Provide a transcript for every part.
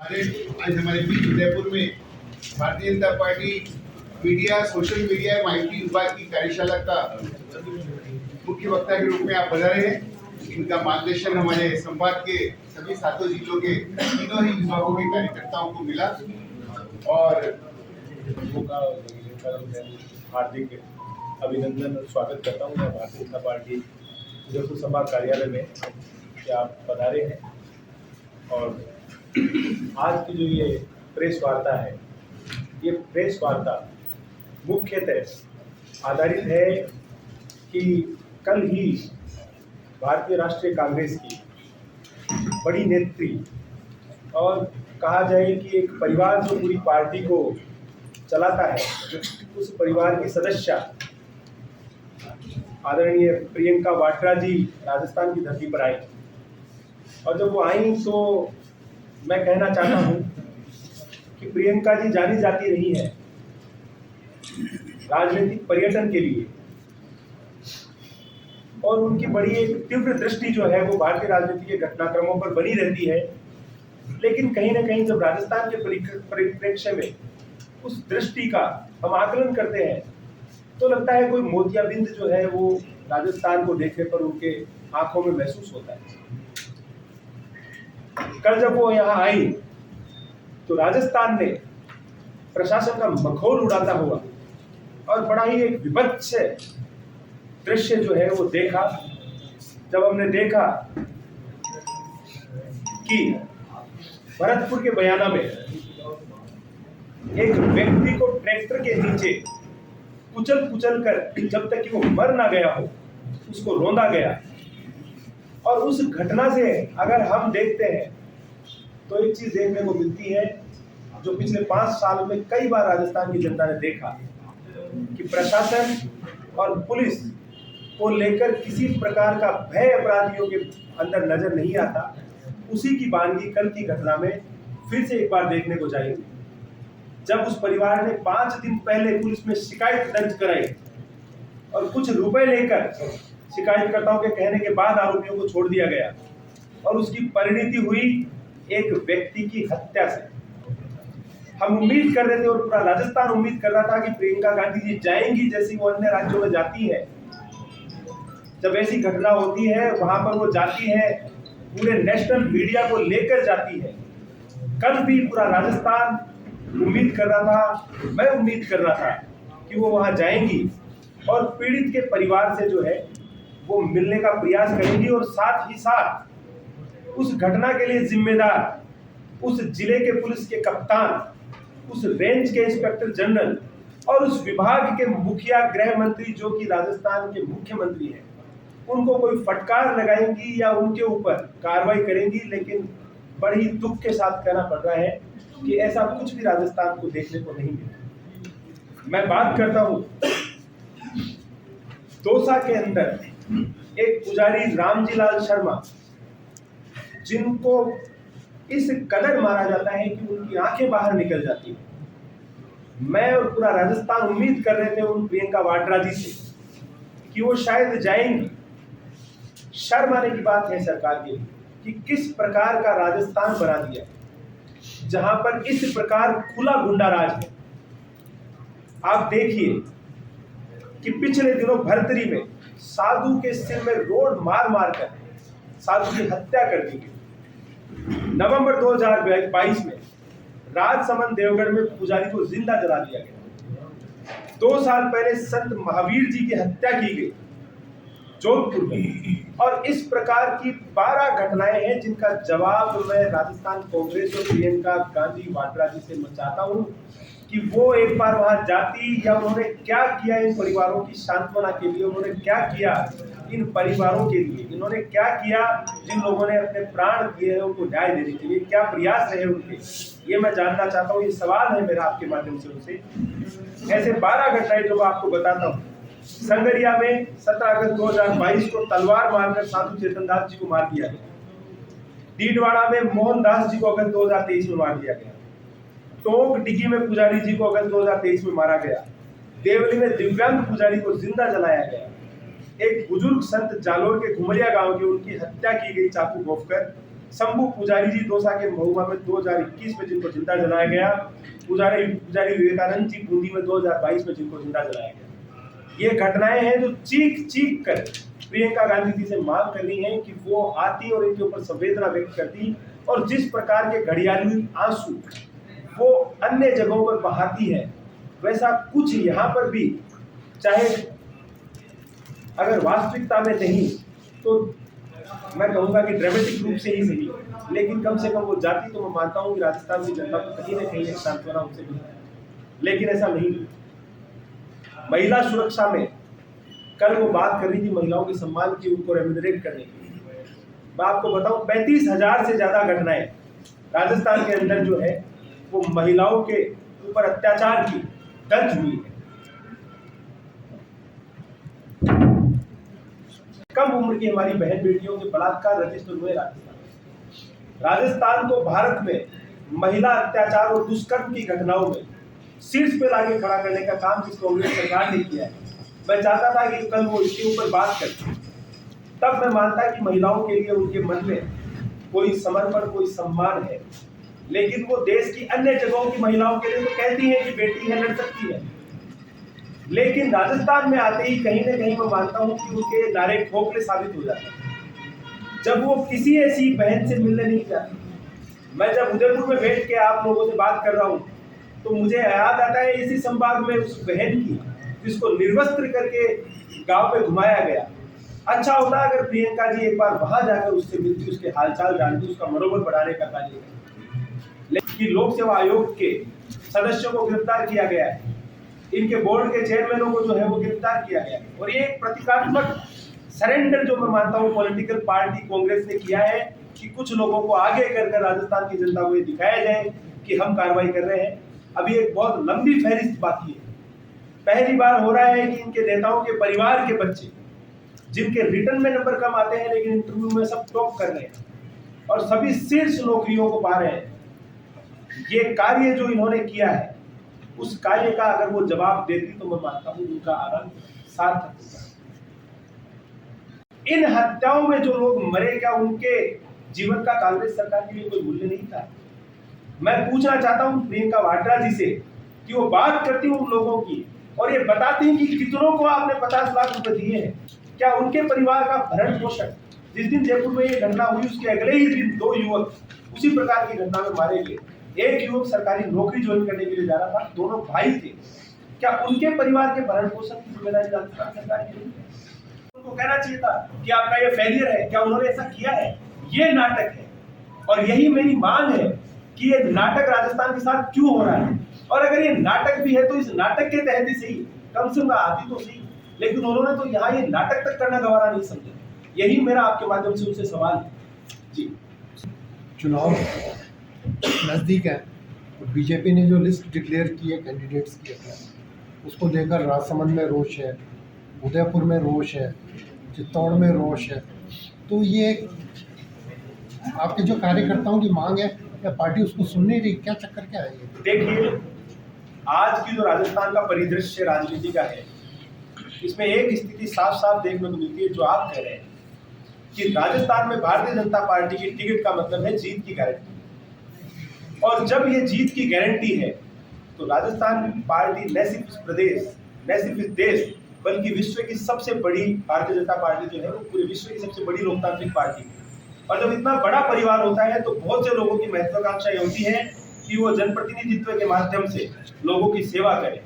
आज हमारे बीच उदयपुर में Bharatiya Janata party media, social media, माहिती विभाग की कार्यशाला का मुख्य वक्ता के रूप में आप पधारे हैं। इनका मार्गदर्शन हमारे संवाद के सभी सातों जिलों के तीनों ही विभागों के कार्यकर्ताओं को मिला और हार्दिक अभिनंदन और स्वागत करता हूँ मैं भारतीय जनता पार्टी उदयपुर संभाग कार्यालय में कि आप पधारे हैं। और आज की जो ये प्रेस वार्ता है, ये प्रेस वार्ता मुख्यतः आधारित है कि कल ही भारतीय राष्ट्रीय कांग्रेस की बड़ी नेत्री और कहा जाए कि एक परिवार जो पूरी पार्टी को चलाता है, उस परिवार की सदस्य आदरणीय प्रियंका वाड्रा जी राजस्थान की धरती पर आई। और जब वो आई तो मैं कहना चाहता हूँ कि प्रियंका जी जानी जाती रही है राजनीतिक पर्यटन के लिए, और उनकी बड़ी एक तीव्र दृष्टि जो है वो भारतीय राजनीति के घटनाक्रमों पर बनी रहती है। लेकिन कहीं ना कहीं जब राजस्थान के परिप्रेक्ष्य में उस दृष्टि का हम आकलन करते हैं तो लगता है कोई मोतियाबिंद जो है वो राजस्थान को देखने पर उनके आंखों में महसूस होता है। कल जब वो यहाँ आई तो राजस्थान ने प्रशासन का मखौल उड़ाता हुआ और बड़ा ही एक विभत्स दृश्य जो है वो देखा। जब हमने देखा कि भरतपुर के बयाना में एक व्यक्ति को ट्रैक्टर के नीचे कुचल कर जब तक कि वो मर ना गया हो उसको रौंदा गया। और उस घटना से अगर हम देखते हैं तो एक चीज देखने को मिलती है जो पिछले 5 साल में कई बार राजस्थान की जनता ने देखा कि प्रशासन और पुलिस को लेकर किसी प्रकार का भय अपराधियों के अंदर नजर नहीं आता। उसी की वानगी कल की घटना में फिर से एक बार देखने को जाएंगे, जब उस परिवार ने 5 दिन पहले पुलिस में शिकायत दर्ज कराई और कुछ रुपए लेकर शिकायतकर्ताओं के कहने के बाद आरोपियों को छोड़ दिया गया और उसकी परिणति हुई एक व्यक्ति की हत्या से। हम उम्मीद कर रहे थे और पूरा राजस्थान उम्मीद कर रहा था कि प्रियंका गांधी जी जाएंगी जैसी वो अन्य राज्यों में जाती है। जब ऐसी घटना होती है वहां पर वो जाती है, पूरे नेशनल मीडिया को लेकर जाती है। कल भी पूरा राजस्थान उम्मीद कर रहा था, मैं उम्मीद कर रहा था कि वो वहां जाएंगी और पीड़ित के परिवार से जो है वो मिलने का प्रयास करेंगी और साथ ही साथ उस घटना के लिए जिम्मेदार उस जिले के पुलिस के कप्तान, उस रेंज के इंस्पेक्टर जनरल और उस विभाग के मुखिया गृह मंत्री जो कि राजस्थान के मुख्यमंत्री हैं, उनको कोई फटकार लगाएंगी या उनके ऊपर कार्रवाई करेंगी। लेकिन बड़ी दुख के साथ कहना पड़ रहा है कि ऐसा कुछ भी राजस्थान को देखने को नहीं मिला। मैं बात करता हूं दौसा के अंदर एक पुजारी रामजी लाल शर्मा, जिनको इस कदर मारा जाता है कि उनकी आंखें बाहर निकल जाती है। मैं और पूरा राजस्थान उम्मीद कर रहे थे उन प्रियंका वाड्रा जी से कि वो शायद जाएंगी। शर्म आने की बात है सरकार के लिए कि किस प्रकार का राजस्थान बना दिया जहां पर इस प्रकार खुला गुंडा राज है। आप देखिए कि पिछले दिनों भरतरी में साधु के सिर में रोड मार मार कर साधु की हत्या कर दी गई। नवंबर 2022 में राजसमंद देवगढ़ में पुजारी को जिंदा जला दिया गया। 2 साल पहले संत महावीर जी की हत्या की गई जोधपुर में। और इस प्रकार की 12 घटनाएं हैं जिनका जवाब मैं राजस्थान कांग्रेस और प्रियंका गांधी वाड्रा जी से मैं चाहता हूं कि वो एक बार वहां जाती या उन्होंने क्या किया इन परिवारों की सांत्वना के लिए, उन्होंने क्या किया इन परिवारों के लिए, इन्होंने क्या किया जिन लोगों ने अपने प्राण दिए हैं उनको न्याय देने के लिए, क्या प्रयास रहे उनके, ये मैं जानना चाहता हूँ। ये सवाल है मेरा आपके माध्यम से उनसे। ऐसे 12 घटनाएं जो मैं आपको बताता हूँ। संगरिया में 17 अगस्त 2022 को तलवार मारकर साधु चेतन दास जी को मार दिया गया। डीडवाड़ा में मोहनदास जी को अगस्त 2023 में मार दिया गया। टोंक डिगी में पुजारी जी को अगस्त 2023 में मारा गया। देवली में दिव्यांग पुजारी को जिंदा जलाया गया। एक बुजुर्ग संत जालोर के घुमरिया गांव की उनकी हत्या की गई चाकू घोंपकर, शंभू पुजारी जी दौसा के महुआ में 2021 में जिनको जिंदा जलाया गया, पुजारी विवेकानंद जी बूंदी में 2022 में जिनको जिंदा जलाया गया। ये घटनाएं हैं जो चीख चीख कर प्रियंका गांधी जी से मांग कर रही हैं कि वो आती और इनके ऊपर संवेदना व्यक्त करती, और जिस प्रकार के घड़ियाली आंसू वो अन्य जगहों पर बहाती है, वैसा कुछ यहाँ पर भी, चाहे अगर वास्तविकता में नहीं तो मैं कहूँगा कि ड्रामेटिक रूप से ही सही, लेकिन कम से कम वो जाती तो मैं मानता हूँ कि राजस्थान की जनता को कहीं ना कहीं एक सांत्वना उनसे भी है, लेकिन ऐसा नहीं। महिला सुरक्षा में कल वो बात कर रही थी महिलाओं के सम्मान की, उनको रेम्यूनरेट करने की। मैं आपको बताऊं 35,000 से ज्यादा घटनाएं राजस्थान के अंदर जो है वो महिलाओं के ऊपर अत्याचार की दर्ज हुई है। कम उम्र की हमारी बहन बेटियों के बलात्कार रजिस्टर हुए राजस्थान को भारत में महिला अत्याचार और दुष्कर्म की घटनाओं में शीर्ष पे लाके खड़ा करने का काम जिस कांग्रेस सरकार ने किया है, मैं चाहता था कि कल वो इसके ऊपर बात करते, तब मैं मानता कि महिलाओं के लिए उनके मन में कोई समर्पण, कोई सम्मान है। लेकिन वो देश की अन्य जगहों की महिलाओं के लिए तो कहती है कि बेटी है, लड़ सकती है, लेकिन राजस्थान में आते ही कहीं ना कहीं मैं मानता हूं कि उनके नारे खोखले साबित हो जाते हैं जब वो किसी ऐसी बहन से मिलने नहीं जाती। मैं जब उदयपुर में बैठ के आप लोगों से बात कर रहा हूं तो मुझे याद आता है इसी संभाग में उस बहन की जिसको निर्वस्त्र करके गांव पे घुमाया गया। अच्छा होता अगर प्रियंका जी एक बार वहां जाकर उससे मिलती, उसके हालचाल जानती, उसका मनोबल बढ़ाने का कार्य करती। लेकिन लोक सेवा आयोग के सदस्यों को गिरफ्तार किया गया है, इनके बोर्ड के चेयरमैनों को जो है वो गिरफ्तार किया गया, और ये एक प्रतीकात्मक सरेंडर जो मैं मानता हूँ पॉलिटिकल पार्टी कांग्रेस ने किया है कि कुछ लोगों को आगे कर राजस्थान की जनता को ये दिखाया जाए कि हम कार्रवाई कर रहे हैं। अभी एक बहुत लंबी फहरिस्त बाकी है। पहली बार हो रहा है कि इनके नेताओं के परिवार के बच्चे जिनके रिटर्न में नंबर कम आते हैं लेकिन इंटरव्यू में सब टॉप कर रहे हैं और सभी शीर्ष नौकरियों को पा रहे हैं। ये कार्य जो इन्होंने किया है उस कार्य का अगर वो जवाब देती तो मैं मानता हूं उनका आनंद सार्थक होगा। इन हत्याओं में जो लोग मरे, क्या उनके जीवन का कांग्रेस सरकार के लिए कोई मूल्य नहीं था? मैं पूछना चाहता हूं प्रियंका वाड्रा जी से कि वो बात करती हूं उन लोगों की और ये बताती हैं कि कितनों को आपने 50 लाख रुपए दिए हैं, क्या उनके परिवार का भरण पोषण, जिस दिन जयपुर में ये घटना हुई उसके अगले ही दिन 2 युवक उसी प्रकार की घटना में मारे गए। एक युवक सरकारी नौकरी ज्वाइन करने के लिए जा रहा था, दोनों भाई थे, क्या उनके परिवार के भरण पोषण की जिम्मेदारी राजस्थान सरकार की नहीं है? उनको कहना चाहिए था कि आपका ये फेलियर है, क्या उन्होंने ऐसा किया है? ये नाटक है और यही मेरी मांग है कि ये नाटक राजस्थान के साथ क्यों हो रहा है, और अगर ये नाटक भी है तो इस नाटक के तहत ही सही, कम से कम आती तो सही, लेकिन उन्होंने तो यहाँ ये नाटक तक करना गवारा नहीं समझा। यही मेरा आपके माध्यम से उनसे सवाल है। जी, चुनाव नज़दीक है तो बीजेपी ने जो लिस्ट डिक्लेयर की है कैंडिडेट्स की उसको लेकर राजसमंद में रोष है, उदयपुर में रोष है, चित्तौड़ में रोष है, तो ये आपके जो कार्यकर्ताओं की मांग है या पार्टी उसको सुन नहीं रही, क्या चक्कर क्या है ये? देखिए आज की जो राजस्थान का परिदृश्य राजनीति का है इसमें एक स्थिति साफ साफ देखने को मिलती है जो आप कह रहे हैं कि राजस्थान में भारतीय जनता पार्टी की टिकट का मतलब है जीत की गारंटी, और जब ये जीत की गारंटी है तो राजस्थान पार्टी न सिर्फ इस प्रदेश, न सिर्फ इस देश, बल्कि विश्व की सबसे बड़ी भारतीय जनता पार्टी जो है वो पूरे विश्व की सबसे बड़ी लोकतांत्रिक पार्टी है। और जब इतना बड़ा परिवार होता है तो बहुत से लोगों की महत्वाकांक्षा ये होती है कि वो जनप्रतिनिधित्व के माध्यम से लोगों की सेवा करें।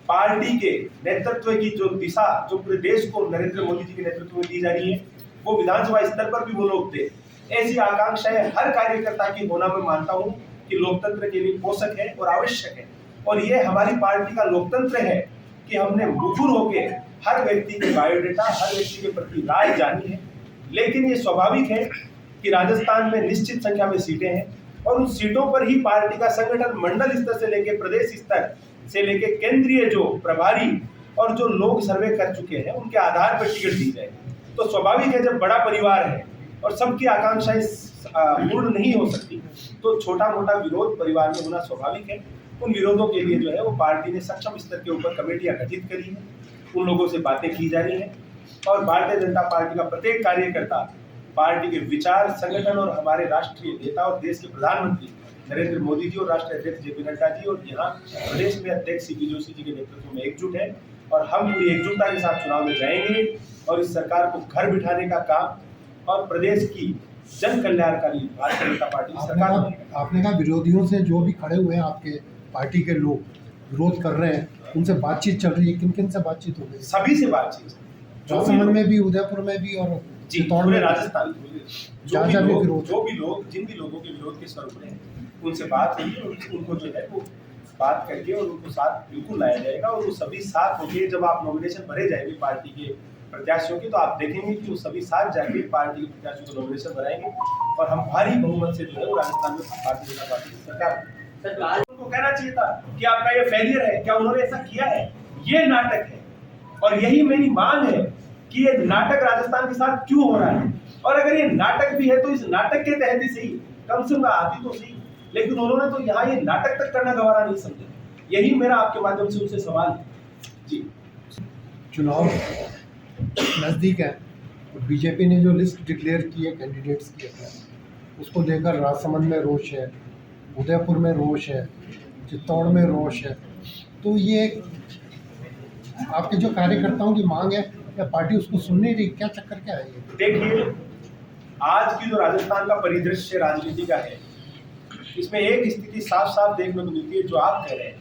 पार्टी के नेतृत्व की जो दिशा जो पूरे देश को नरेंद्र मोदी जी के नेतृत्व में दी जा रही है वो विधानसभा स्तर पर भी वो लोग थे। ऐसी आकांक्षाएं हर कार्यकर्ता की होना मैं मानता हूं कि लोकतंत्र के लिए पोषक है और आवश्यक है, और ये हमारी पार्टी का लोकतंत्र है कि हमने मुखर होकर हर व्यक्ति के बायोडेटा, हर व्यक्ति के प्रति राय जानी है। लेकिन ये स्वाभाविक है कि राजस्थान में निश्चित संख्या में सीटें हैं और उन सीटों पर ही पार्टी का संगठन मंडल स्तर से लेकर प्रदेश स्तर से लेकर केंद्रीय जो प्रभारी और जो लोग सर्वे कर चुके हैं उनके आधार पर टिकट दी जाए। तो स्वाभाविक है जब बड़ा परिवार है और सबकी आकांक्षाएं पूर्ण नहीं हो सकती तो छोटा मोटा विरोध परिवार में होना स्वाभाविक है। उन विरोधों के लिए जो है वो पार्टी ने सक्षम स्तर के ऊपर कमेटियां गठित करी है, उन लोगों से बातें की जा रही हैं और भारतीय जनता पार्टी का प्रत्येक कार्यकर्ता पार्टी के विचार, संगठन और हमारे राष्ट्रीय नेता और देश के प्रधानमंत्री नरेंद्र मोदी जी और राष्ट्रीय अध्यक्ष जेपी नड्डा जी और यहाँ प्रदेश में अध्यक्ष सीपी जोशी जी के नेतृत्व में एकजुट है और हम पूरी एकजुटता के साथ चुनाव में जाएंगे और इस सरकार को घर बिठाने का काम और प्रदेश की जन कल्याणकारी भारतीय जनता पार्टी की सरकार बनेगा। आपने कहा विरोधियों से जो भी खड़े हुए हैं आपके पार्टी के लोग विरोध कर रहे हैं, उनसे बातचीत चल रही है, किन किन से बातचीत हो गई? सभी से बातचीत, राजसमंद में भी, उदयपुर में भी और जी चित्तौड़ पूरे में राजस्थान जहाँ जहाँ भी विरोध, जिन भी लोगों के विरोध के स्वरूप हैं उनसे बात हुई और उनको जो है वो बात करके और उनको साथ बिल्कुल लाया जाएगा और वो सभी साथ होंगे। जब आप नॉमिनेशन भरे जाएंगे पार्टी के प्रत्याशियों की तो आप देखेंगे कि वो सभी साथ जाके पार्टी के प्रत्याशियों को नॉमिनेशन भराएंगे और हम भारी बहुमत से जो है वो राजस्थान में भारतीय जनता पार्टी की सरकार। उनको कहना चाहिए था कि आपका ये फेलियर है, क्या उन्होंने ऐसा किया है? ये नाटक है और यही मेरी मांग है कि ये नाटक राजस्थान के साथ क्यों हो रहा है और अगर ये नाटक भी है तो इस नाटक के तहत ही सही, कम से कम आती तो सही, लेकिन उन्होंने तो यहाँ ये नाटक तक करना गवारा नहीं समझा। यही मेरा आपके माध्यम से उनसे सवाल है। जी, चुनाव नज़दीक है तो बीजेपी ने जो लिस्ट डिक्लेयर की है कैंडिडेट्स की अपने, उसको लेकर राजसमंद में रोष है, उदयपुर में रोष है, चित्तौड़ में रोष है। तो ये आपके जो कार्यकर्ताओं की मांग है या पार्टी उसको सुन नहीं रही, क्या चक्कर क्या है ये? देखिए आज की जो राजस्थान का परिदृश्य राजनीति का है इसमें एक स्थिति साफ साफ देखने को मिलती है जो आप कह रहे हैं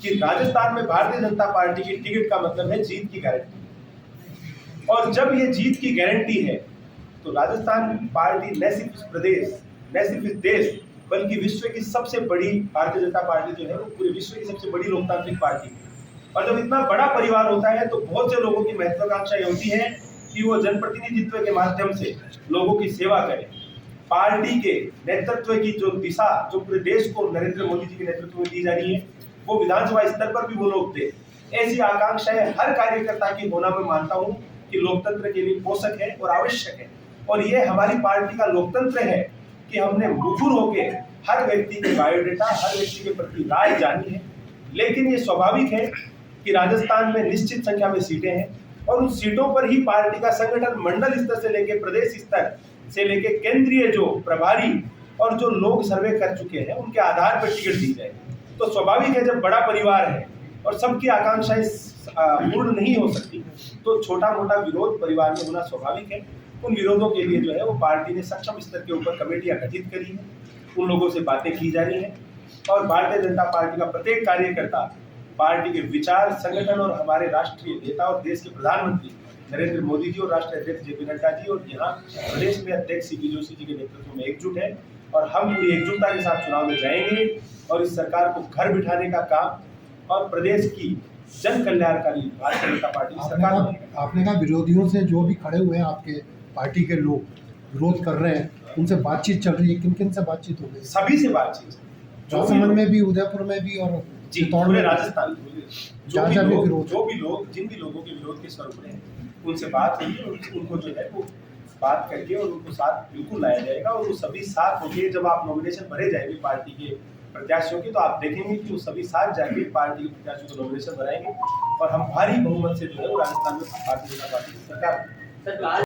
कि राजस्थान में भारतीय जनता पार्टी की टिकट का मतलब है जीत की गारंटी और जब ये जीत की गारंटी है तो राजस्थान पार्टी न सिर्फ इस प्रदेश न सिर्फ इस देश बल्कि विश्व की सबसे बड़ी भारतीय जनता पार्टी जो है वो पूरे विश्व की सबसे बड़ी लोकतांत्रिक पार्टी है और जब इतना बड़ा परिवार होता है तो बहुत से लोगों की महत्वाकांक्षा ये होती है कि वो जनप्रतिनिधित्व के माध्यम से लोगों की सेवा करें। पार्टी के नेतृत्व की जो दिशा जो पूरे देश को नरेंद्र मोदी जी के नेतृत्व में दी जा रही है वो विधानसभा स्तर पर भी वो लोग थे। ऐसी आकांक्षाएं हर कार्यकर्ता की होना मैं मानता हूँ कि लोकतंत्र के लिए पोषक है और आवश्यक है और ये हमारी पार्टी का लोकतंत्र है कि हमने मुखर होके हर व्यक्ति के बायोडेटा हर व्यक्ति के प्रति राय जानी है। लेकिन ये स्वाभाविक है कि राजस्थान में निश्चित संख्या में सीटें हैं और उन सीटों पर ही पार्टी का संगठन मंडल स्तर से लेकर प्रदेश स्तर से लेकर केंद्रीय जो प्रभारी और जो लोग सर्वे कर चुके हैं उनके आधार पर टिकट दी जाए। तो स्वाभाविक है जब बड़ा परिवार है और सबकी आकांक्षाएं पूर्ण नहीं हो सकती तो छोटा मोटा विरोध परिवार में होना स्वाभाविक है। उन विरोधों के लिए जो है वो पार्टी ने सक्षम स्तर के ऊपर कमेटियां गठित करी है, उन लोगों से बातें की जा रही हैं और भारतीय जनता पार्टी का प्रत्येक कार्यकर्ता पार्टी के विचार, संगठन और हमारे राष्ट्रीय नेता और देश के प्रधानमंत्री नरेंद्र मोदी जी और राष्ट्रीय अध्यक्ष जेपी नड्डा जी और यहाँ प्रदेश में अध्यक्ष सीपी जोशी जी के नेतृत्व में एकजुट है और हम पूरी एकजुटता के साथ चुनाव में जाएंगे और इस सरकार को घर बिठाने का काम और प्रदेश की जन कल्याणकारी भारतीय जनता पार्टी की सरकार बनेगा। आपने कहा विरोधियों से जो भी खड़े हुए हैं आपके पार्टी के लोग विरोध कर रहे हैं, उनसे बातचीत चल रही है, किन किन से बातचीत हो गई? सभी से बातचीत, राजसमंद में भी, उदयपुर में भी और जी चित्तौड़ पूरे में राजस्थान जहाँ जहाँ भी विरोध, जिन भी लोगों के विरोध के स्वरूप हैं उनसे बात हुई और उनको जो है वो बात करके और उनको साथ बिल्कुल लाया जाएगा और वो सभी साथ होंगे। जब आप नॉमिनेशन भरे जाएंगे पार्टी के प्रत्याशियों की तो आप देखेंगे कि वो सभी साथ जाके पार्टी के प्रत्याशियों को नॉमिनेशन भराएंगे और हम भारी बहुमत से जो है वो राजस्थान में भारतीय जनता पार्टी की सरकार